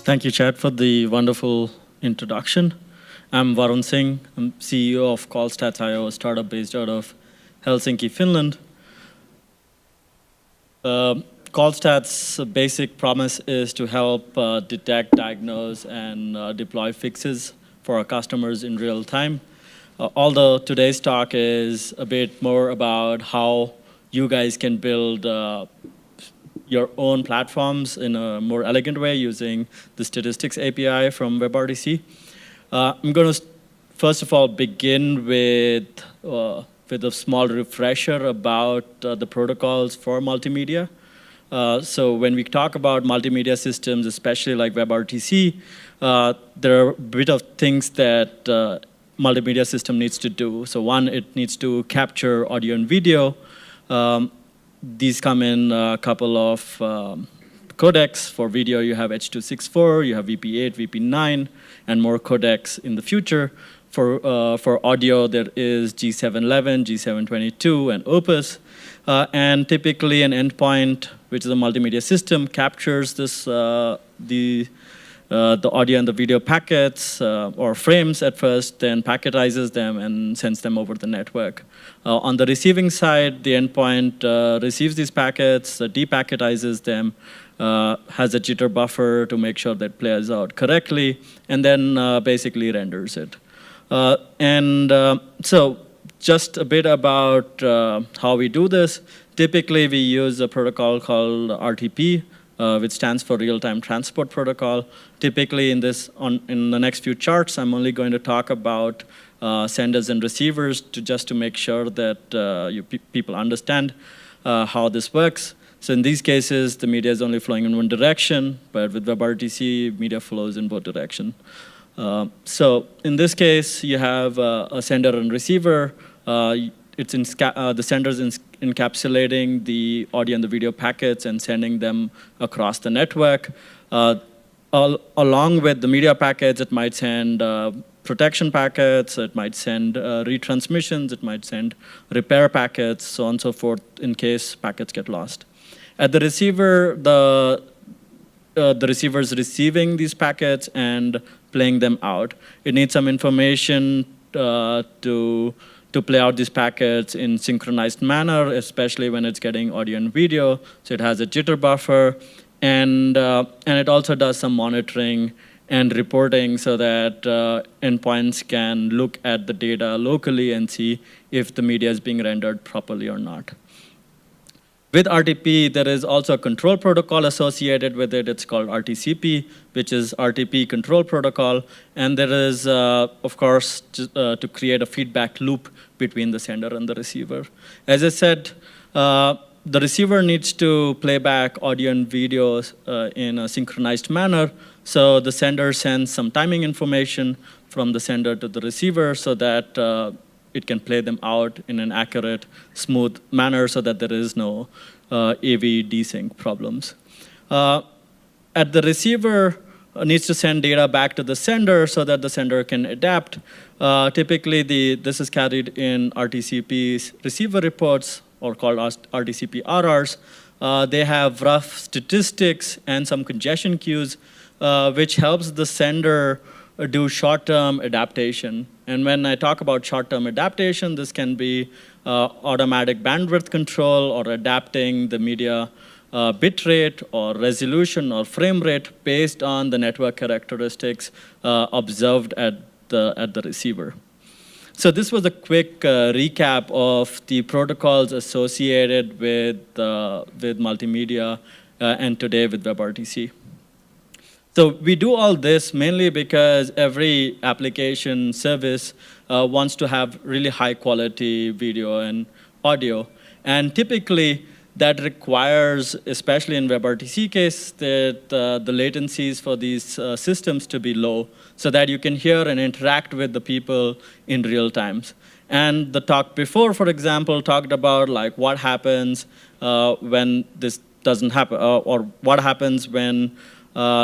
Thank you, Chad, for the wonderful introduction. I'm Varun Singh. I'm CEO of Getstats.io, a startup based out of Helsinki, Finland. Getstats' basic promise is to help detect, diagnose, and deploy fixes for our customers in real time. Although today's talk is a bit more about how you guys can build your own platforms in a more elegant way using the statistics API from WebRTC. I'm going to first of all begin with a small refresher about the protocols for multimedia. So when we talk about multimedia systems, especially like WebRTC, there are a bit of things that multimedia system needs to do. So one, it needs to capture audio and video. These come in a couple of codecs. For video, you have H.264, you have VP8, VP9, and more codecs in the future. For audio, there is G711, G722, and Opus. And typically, an endpoint, which is a multimedia system, captures this the audio and the video packets or frames at first, then packetizes them and sends them over the network. On the receiving side, the endpoint receives these packets, depacketizes them, has a jitter buffer to make sure that plays out correctly, and then basically renders it. So just a bit about how we do this. Typically, we use a protocol called RTP, which stands for Real-Time Transport Protocol. Typically, in the next few charts, I'm only going to talk about senders and receivers just to make sure that people understand how this works. So in these cases, the media is only flowing in one direction, but with WebRTC, media flows in both directions. So in this case, you have a sender and receiver. The sender is encapsulating the audio and the video packets and sending them across the network. Along with the media packets, it might send protection packets, it might send retransmissions, it might send repair packets, so on and so forth, in case packets get lost. At the receiver, the receiver is receiving these packets and playing them out. It needs some information to play out these packets in synchronized manner, especially when it's getting audio and video. So it has a jitter buffer, and it also does some monitoring and reporting so that endpoints can look at the data locally and see if the media is being rendered properly or not. With RTP, there is also a control protocol associated with it. It's called RTCP, which is RTP control protocol. And there is, of course, to create a feedback loop between the sender and the receiver. As I said, the receiver needs to play back audio and video in a synchronized manner. So the sender sends some timing information from the sender to the receiver so that it can play them out in an accurate, smooth manner so that there is no AV desync problems. At the receiver needs to send data back to the sender so that the sender can adapt. Typically, this is carried in RTCP's receiver reports, or called RTCP RRs. They have rough statistics and some congestion queues, which helps the sender do short-term adaptation. And when I talk about short-term adaptation, this can be automatic bandwidth control or adapting the media bit rate or resolution or frame rate based on the network characteristics observed at the receiver. So this was a quick recap of the protocols associated with multimedia and today with WebRTC. So we do all this mainly because every application service wants to have really high quality video and audio. And typically that requires, especially in WebRTC case, that the latencies for these systems to be low so that you can hear and interact with the people in real times. And the talk before, for example, talked about like what happens when this doesn't happen, or what happens when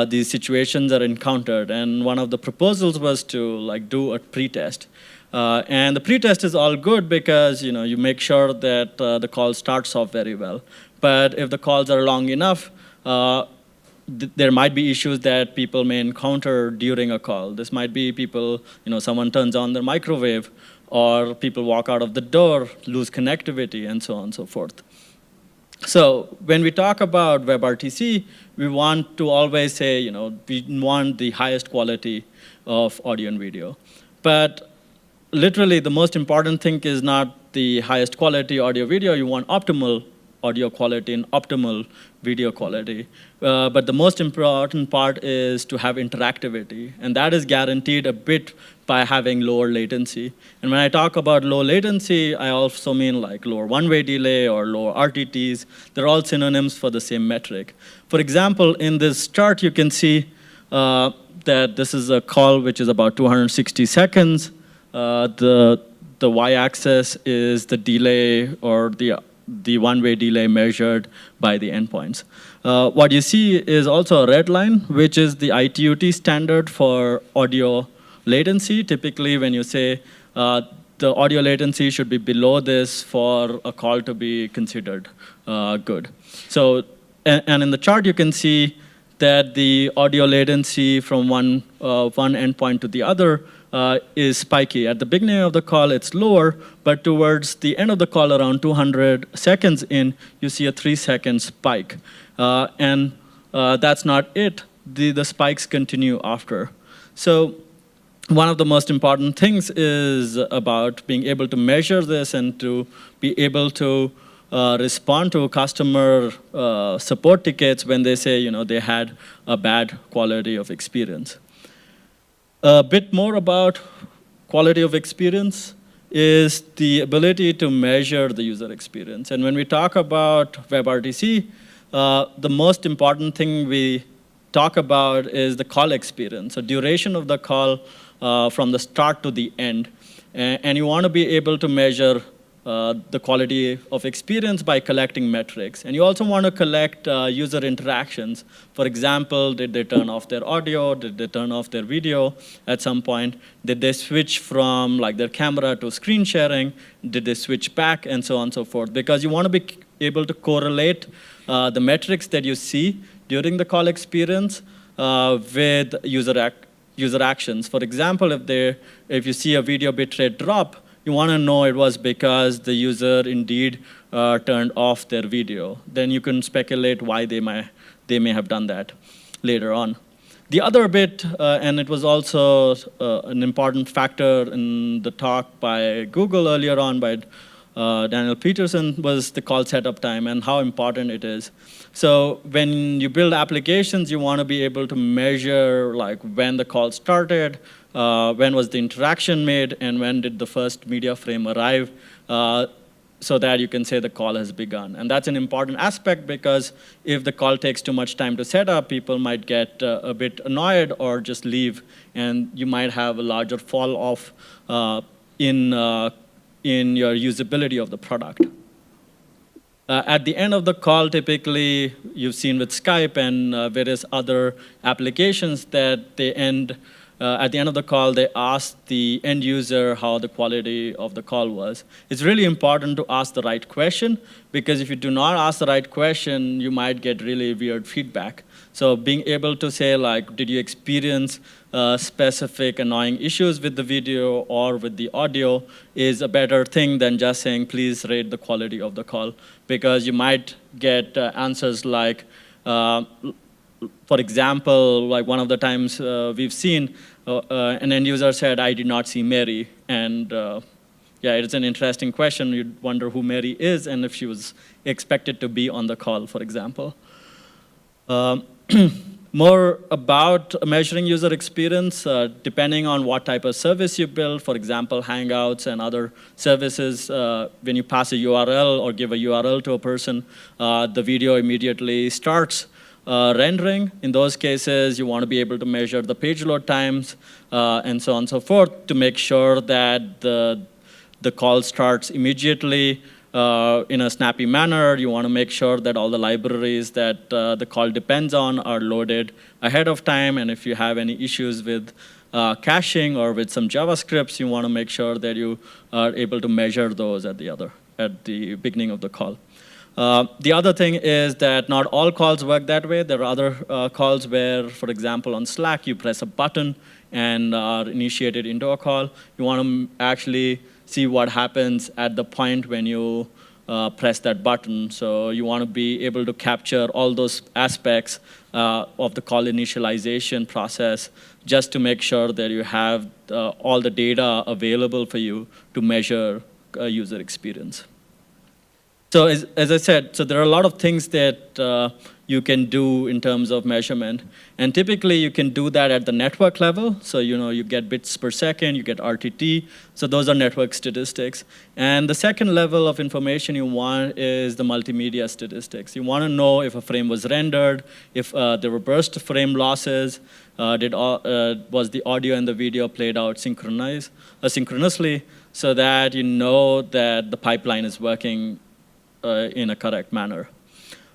these situations are encountered. And one of the proposals was to like do a pretest. And the pretest is all good because you make sure that the call starts off very well. But if the calls are long enough, there might be issues that people may encounter during a call. This might be people, someone turns on their microwave, or people walk out of the door, lose connectivity, and so on and so forth. So when we talk about WebRTC, we want to always say, we want the highest quality of audio and video. But literally, the most important thing is not the highest quality audio video. You want optimal audio quality and optimal video quality. But the most important part is to have interactivity. And that is guaranteed a bit by having lower latency. And when I talk about low latency, I also mean like lower one-way delay or lower RTTs. They're all synonyms for the same metric. For example, in this chart, you can see that this is a call which is about 260 seconds. The y-axis is the delay or the one-way delay measured by the endpoints. What you see is also a red line, which is the ITUT standard for audio latency. Typically, when you say the audio latency should be below this for a call to be considered good. So, and in the chart, you can see that the audio latency from one endpoint to the other is spiky. At the beginning of the call, it's lower, but towards the end of the call, around 200 seconds in, you see a 3-second spike. And that's not it. The spikes continue after. So one of the most important things is about being able to measure this and to be able to respond to customer support tickets when they say they had a bad quality of experience. A bit more about quality of experience is the ability to measure the user experience. And when we talk about WebRTC, the most important thing we talk about is the call experience, so duration of the call from the start to the end. And you want to be able to measure the quality of experience by collecting metrics. And you also want to collect user interactions. For example, did they turn off their audio? Did they turn off their video at some point? Did they switch from their camera to screen sharing? Did they switch back? And so on and so forth. Because you want to be able to correlate the metrics that you see during the call experience with user actions. For example, if you see a video bitrate drop, you want to know it was because the user indeed turned off their video. Then you can speculate why they may have done that later on. The other bit, and it was also an important factor in the talk by Google earlier on by Daniel Peterson, was the call setup time and how important it is. So when you build applications, you want to be able to measure when the call started, when was the interaction made, and when did the first media frame arrive, so that you can say the call has begun. And that's an important aspect, because if the call takes too much time to set up, people might get a bit annoyed or just leave, and you might have a larger fall off in your usability of the product. At the end of the call, typically, you've seen with Skype and various other applications that they end at the end of the call, they ask the end user how the quality of the call was. It's really important to ask the right question, because if you do not ask the right question, you might get really weird feedback. So being able to say, did you experience specific annoying issues with the video or with the audio is a better thing than just saying, please rate the quality of the call. Because you might get answers like, for example, one of the times we've seen, an end user said, I did not see Mary. And yeah, it's an interesting question. You'd wonder who Mary is and if she was expected to be on the call, for example. More about measuring user experience, depending on what type of service you build. For example, Hangouts and other services, when you pass a URL or give a URL to a person, the video immediately starts rendering. In those cases, you want to be able to measure the page load times and so on and so forth to make sure that the call starts immediately in a snappy manner. You want to make sure that all the libraries that the call depends on are loaded ahead of time. And if you have any issues with caching or with some JavaScripts, you want to make sure that you are able to measure those at the beginning of the call. The other thing is that not all calls work that way. There are other calls where, for example, on Slack, you press a button and are initiated into a call. You want to actually see what happens at the point when you press that button. So you want to be able to capture all those aspects of the call initialization process just to make sure that you have all the data available for you to measure user experience. So as I said, so there are a lot of things that you can do in terms of measurement. And typically, you can do that at the network level. So you get bits per second, you get RTT. So those are network statistics. And the second level of information you want is the multimedia statistics. You want to know if a frame was rendered, if there were burst frame losses, was the audio and the video played out synchronously, so that you know that the pipeline is working in a correct manner.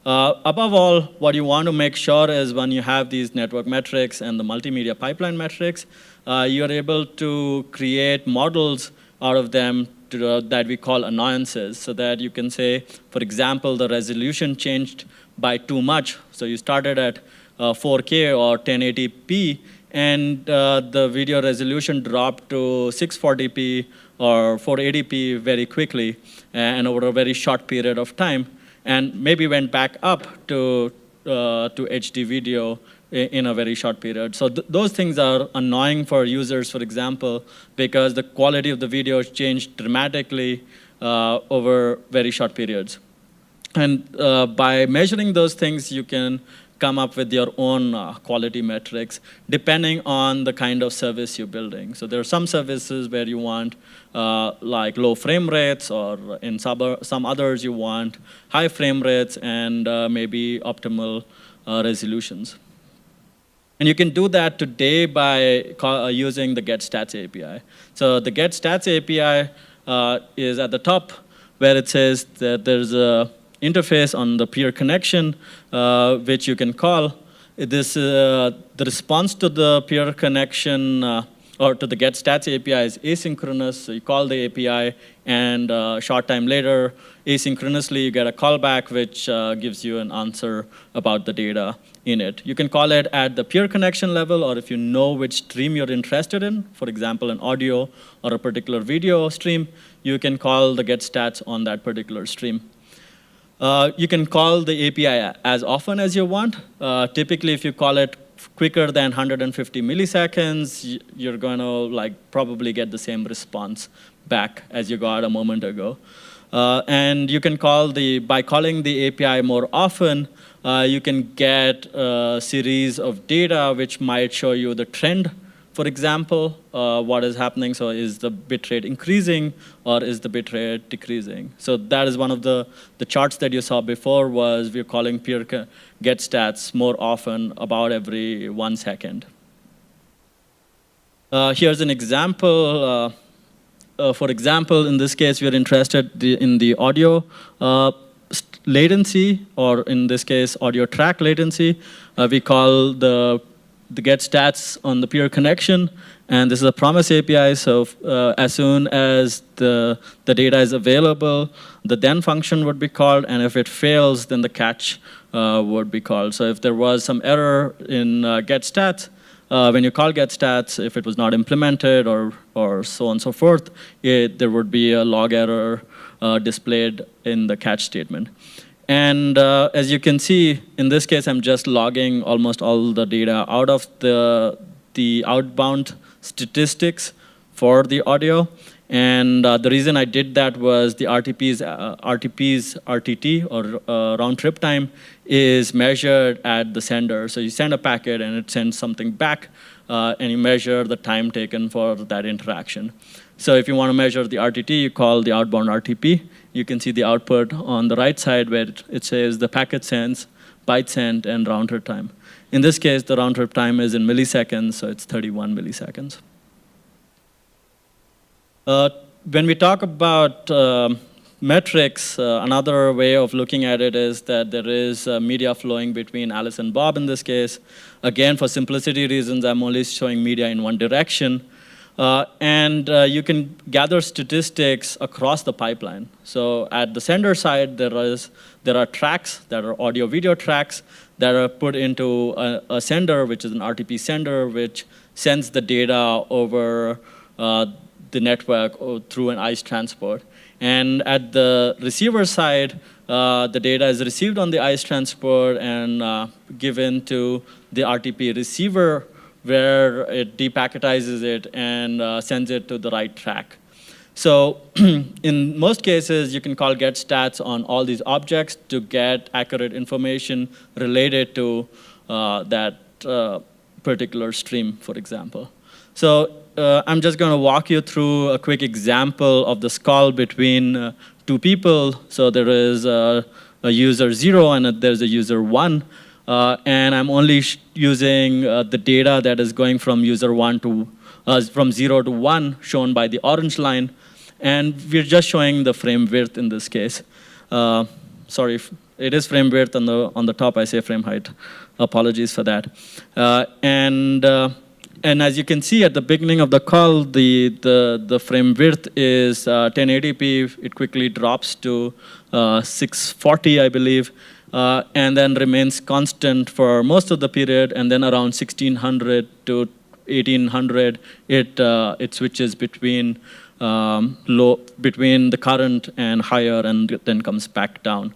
Above all, what you want to make sure is when you have these network metrics and the multimedia pipeline metrics, you're able to create models out of them that we call annoyances, so that you can say, for example, the resolution changed by too much. So you started at 4K or 1080p, and the video resolution dropped to 640p or 480p very quickly and over a very short period of time, and maybe went back up to HD video in a very short period. So those things are annoying for users, for example, because the quality of the video changed dramatically over very short periods. And by measuring those things, you can come up with your own quality metrics depending on the kind of service you're building. So there are some services where you want like low frame rates, or in some others you want high frame rates and maybe optimal resolutions. And you can do that today by using the getStats API. So the getStats API is at the top, where it says that there's a interface on the peer connection, which you can call. The response to the peer connection or to the getStats API is asynchronous. So you call the API, and a short time later, asynchronously, you get a callback, which gives you an answer about the data in it. You can call it at the peer connection level, or if you know which stream you're interested in, for example, an audio or a particular video stream, you can call the getStats on that particular stream. You can call the API as often as you want. Typically, if you call it quicker than 150 milliseconds, you're going to probably get the same response back as you got a moment ago. And you can call by calling the API more often, you can get a series of data which might show you the trend. For example, what is happening? So is the bitrate increasing, or is the bitrate decreasing? So that is one of the charts that you saw before. Was we're calling peer getStats more often, about every 1 second. Here's an example. For example, in this case, we're interested in the audio latency, or in this case, audio track latency. We call the getStats on the peer connection, and this is a promise API. So as soon as the data is available, the then function would be called, and if it fails, then the catch would be called. So if there was some error in getStats, when you call getStats, if it was not implemented or so on and so forth, there would be a log error displayed in the catch statement. And as you can see, in this case, I'm just logging almost all the data out of the outbound statistics for the audio. And the reason I did that was the RTP's RTT, or round trip time, is measured at the sender. So you send a packet, and it sends something back, and you measure the time taken for that interaction. So if you want to measure the RTT, you call the outbound RTP. You can see the output on the right side, where it says the packet sends, byte sent, and round trip time. In this case, the round trip time is in milliseconds, so it's 31 milliseconds. When we talk about metrics, another way of looking at it is that there is media flowing between Alice and Bob in this case. Again, for simplicity reasons, I'm only showing media in one direction. You can gather statistics across the pipeline. So at the sender side, there are tracks that are audio-video tracks that are put into a sender, which is an RTP sender, which sends the data over the network or through an ICE transport. And at the receiver side, the data is received on the ICE transport and given to the RTP receiver, where it depacketizes it and sends it to the right track. So in most cases, you can call getStats on all these objects to get accurate information related to that particular stream, for example. So I'm just going to walk you through a quick example of this call between two people. So there is a user 0 and there's a user 1. And I'm only using the data that is going from user 1 to from 0 to 1, shown by the orange line. And we're just showing the frame width in this case. Sorry, it is frame width on the top. I say frame height. Apologies for that. And as you can see at the beginning of the call, the frame width is 1080p. It quickly drops to 640, I believe, and then remains constant for most of the period. And then around 1600 to 1800, it switches between between the current and higher, and then comes back down.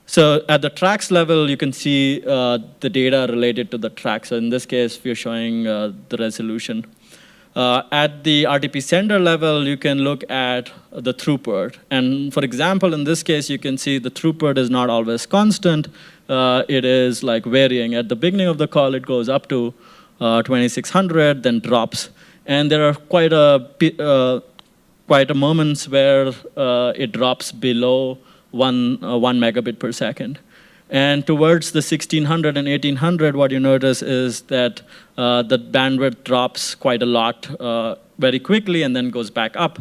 So at the tracks level, you can see the data related to the track. So in this case, we're showing the resolution. At the RTP sender level, you can look at the throughput. And for example, in this case, you can see the throughput is not always constant. It is like varying. At the beginning of the call, it goes up to 2600, then drops. And there are quite a moments where it drops below 1 megabit per second. And towards the 1600 and 1800, what you notice is that the bandwidth drops quite a lot very quickly and then goes back up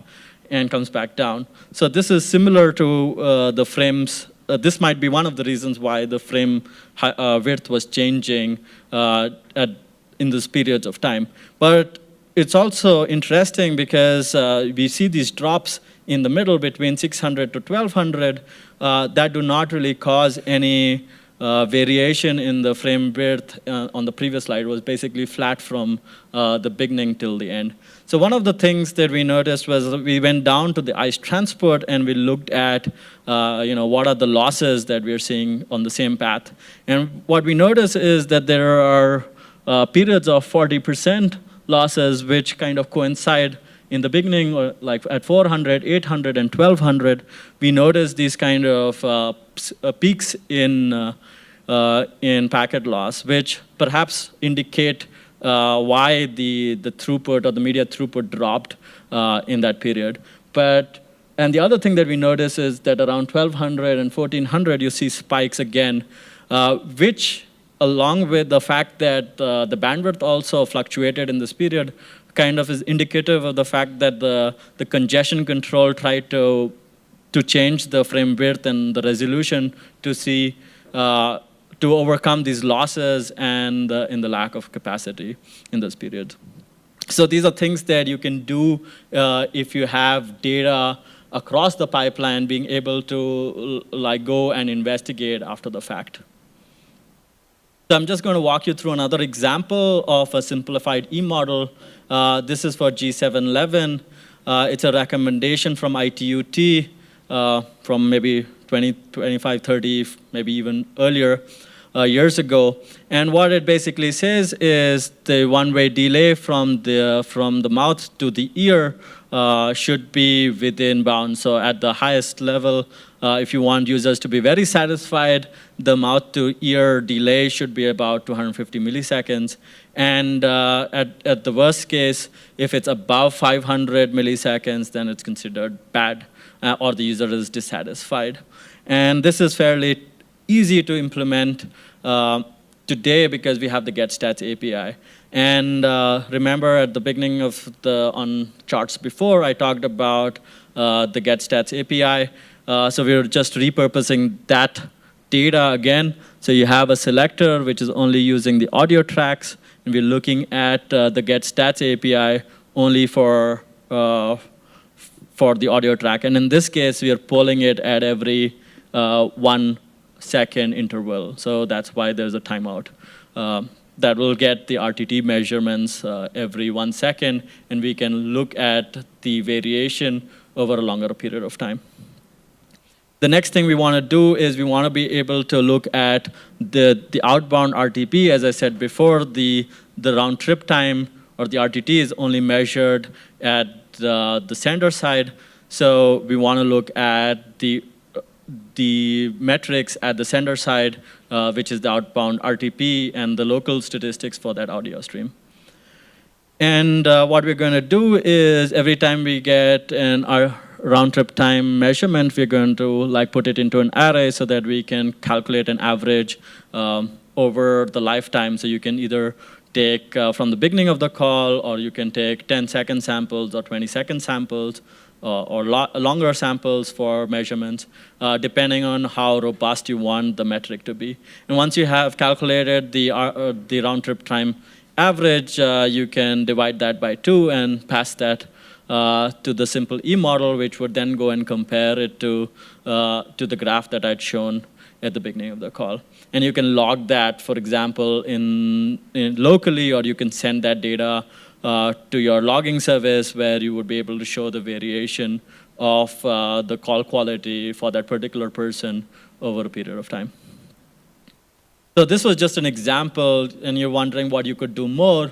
and comes back down. So this is similar to the frames. This might be one of the reasons why the frame width was changing in these periods of time. But it's also interesting because we see these drops in the middle between 600 to 1200 that do not really cause any variation in the frame width on the previous slide. It was basically flat from the beginning till the end. So one of the things that we noticed was we went down to the ICE transport and we looked at what are the losses that we're seeing on the same path. And what we notice is that there are periods of 40% losses which kind of coincide in the beginning, or like at 400, 800, and 1200, we notice these kind of peaks in packet loss, which perhaps indicate why the throughput or the media throughput dropped in that period. And the other thing that we notice is that around 1200 and 1400, you see spikes again, which, along with the fact that the bandwidth also fluctuated in this period, kind of is indicative of the fact that the congestion control tried to change the frame width and the resolution to see to overcome these losses and in the lack of capacity in this period. So these are things that you can do if you have data across the pipeline, being able to go and investigate after the fact. So I'm just going to walk you through another example of a simplified E-model. This is for G711. It's a recommendation from ITUT from maybe 20, 25, 30, maybe even earlier years ago. And what it basically says is the one-way delay from the mouth to the ear should be within bounds. So at the highest level, if you want users to be very satisfied, the mouth-to-ear delay should be about 250 milliseconds. And at the worst case, if it's above 500 milliseconds, then it's considered bad, or the user is dissatisfied. And this is fairly easy to implement today because we have the getStats API. And remember at the beginning of on charts before, I talked about the getStats API. So we're just repurposing that data again. So you have a selector which is only using the audio tracks, and we're looking at the getStats API, only for the audio track. And in this case, we are polling it at every 1 second interval. So that's why there's a timeout. That will get the RTT measurements every 1 second, and we can look at the variation over a longer period of time. The next thing we want to do is we want to be able to look at the outbound RTP. As I said before, the round trip time, or the RTT, is only measured at the sender side. So we want to look at the metrics at the sender side, which is the outbound RTP and the local statistics for that audio stream. And what we're going to do is every time we get our round trip time measurement, we're going to put it into an array so that we can calculate an average over the lifetime. So you can either take from the beginning of the call, or you can take 10-second samples or 20-second samples, or longer samples for measurements, depending on how robust you want the metric to be. And once you have calculated the round trip time average, you can divide that by 2 and pass that to the simple E-model, which would then go and compare it to the graph that I'd shown at the beginning of the call. And you can log that, for example, in locally, or you can send that data to your logging service, where you would be able to show the variation of the call quality for that particular person over a period of time. So this was just an example, and you're wondering what you could do more.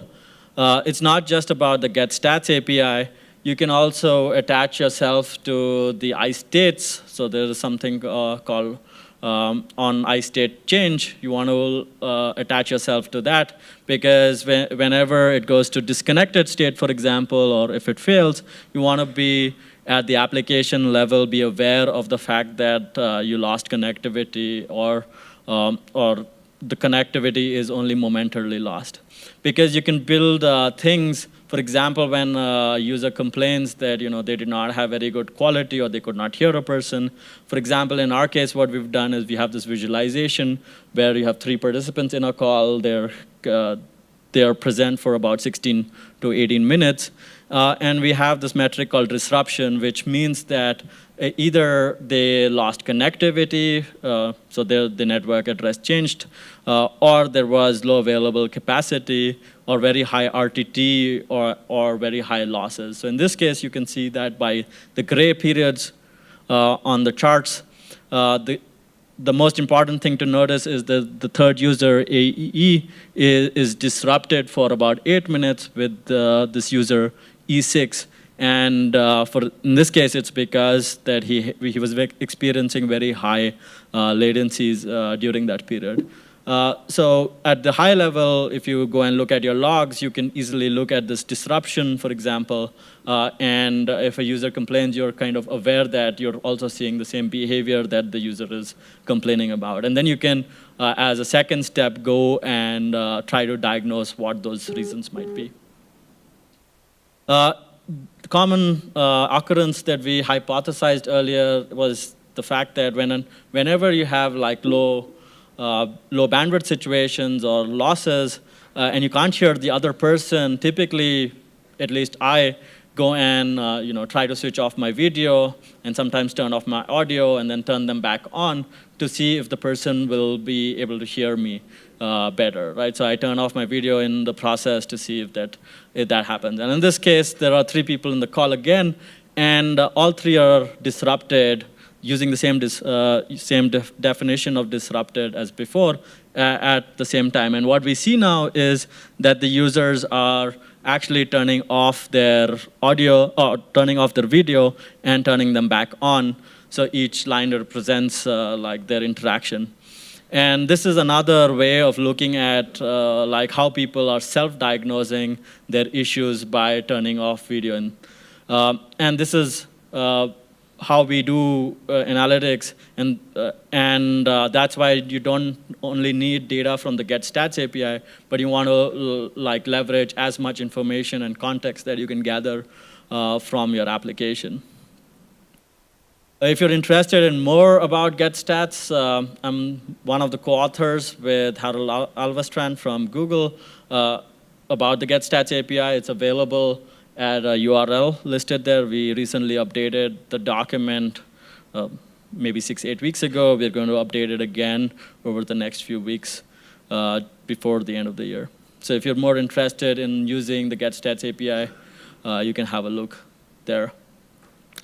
It's not just about the getStats API. You can also attach yourself to the iStates. So there's something called on iState change. You want to attach yourself to that, because whenever it goes to disconnected state, for example, or if it fails, you want to be at the application level, be aware of the fact that you lost connectivity, or the connectivity is only momentarily lost. Because you can build things. For example, when a user complains that they did not have very good quality, or they could not hear a person. For example, in our case, what we've done is we have this visualization where you have 3 participants in a call. They're present for about 16 to 18 minutes. And we have this metric called disruption, which means that either they lost connectivity, so the network address changed, or there was low available capacity, or very high RTT, or very high losses. So in this case, you can see that by the gray periods on the charts, the most important thing to notice is that the third user, AEE, is disrupted for about 8 minutes with this user, E6. And in this case, it's because that he was experiencing very high latencies during that period. So at the high level, if you go and look at your logs, you can easily look at this disruption, for example. And if a user complains, you're kind of aware that you're also seeing the same behavior that the user is complaining about. And then you can, as a second step, go and try to diagnose what those reasons might be. The common occurrence that we hypothesized earlier was the fact that whenever you have low bandwidth situations or losses, and you can't hear the other person, typically, at least I go and try to switch off my video, and sometimes turn off my audio, and then turn them back on to see if the person will be able to hear me better, right? So I turn off my video in the process to see if that happens. And in this case, there are 3 people in the call again, and all 3 are disrupted using the same definition of disrupted as before at the same time. And what we see now is that the users are actually turning off their audio, or turning off their video, and turning them back on. So each line represents their interaction. And this is another way of looking at how people are self-diagnosing their issues by turning off video. And this is how we do analytics, and that's why you don't only need data from the getStats API, but you want to leverage as much information and context that you can gather from your application. If you're interested in more about getStats, I'm one of the co-authors with Harold Alvestrand from Google about the getStats API. It's available add a URL listed there. We recently updated the document maybe 6-8 weeks ago. We're going to update it again over the next few weeks before the end of the year. So if you're more interested in using the getstats API, you can have a look there.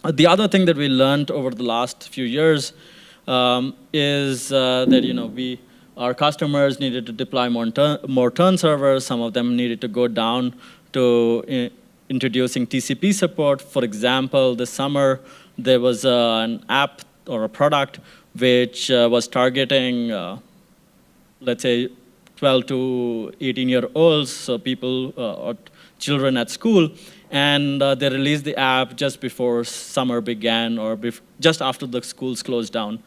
The other thing that we learned over the last few years is that our customers needed to deploy more turn servers. Some of them needed to go down to introducing TCP support. For example, this summer, there was an app or a product which was targeting, let's say, 12 to 18-year-olds, so people or children at school. And they released the app just before summer began or just after the schools closed down.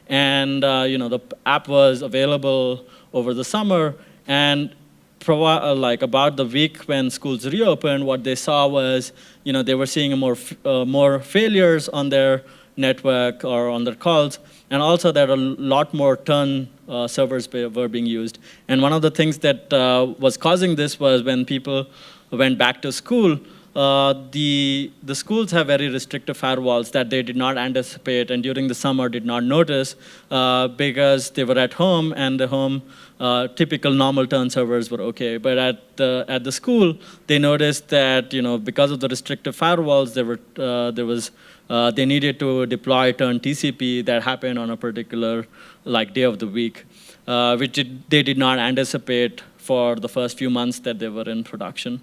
And the app was available over the summer, and about the week when schools reopened, what they saw was they were seeing more failures on their network or on their calls, and also that a lot more turn servers were being used. And one of the things that was causing this was when people went back to school, the schools have very restrictive firewalls that they did not anticipate and during the summer did not notice because they were at home, and the home typical normal turn servers were okay. But at the school, they noticed that because of the restrictive firewalls, they needed to deploy turn TCP that happened on a particular day of the week, which they did not anticipate for the first few months that they were in production.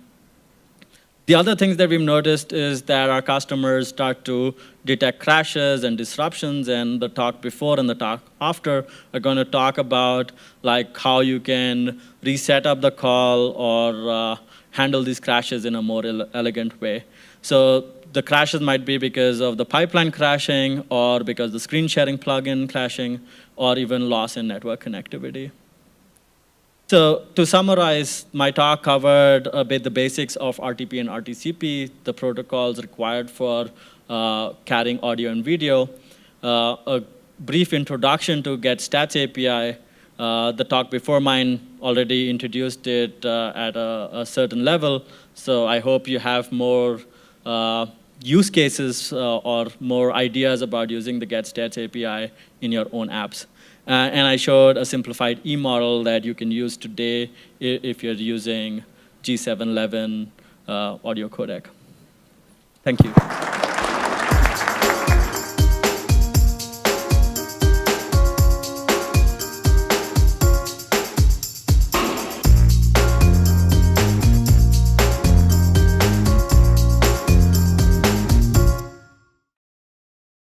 The other things that we've noticed is that our customers start to detect crashes and disruptions, and the talk before and the talk after are going to talk about how you can reset up the call or handle these crashes in a more elegant way. So the crashes might be because of the pipeline crashing, or because the screen sharing plugin crashing, or even loss in network connectivity. So to summarize, my talk covered a bit the basics of RTP and RTCP, the protocols required for carrying audio and video, a brief introduction to getStats API. The talk before mine already introduced it at a certain level, so I hope you have more use cases or more ideas about using the getStats API in your own apps. And I showed a simplified E-model that you can use today if you're using G711 audio codec. Thank you.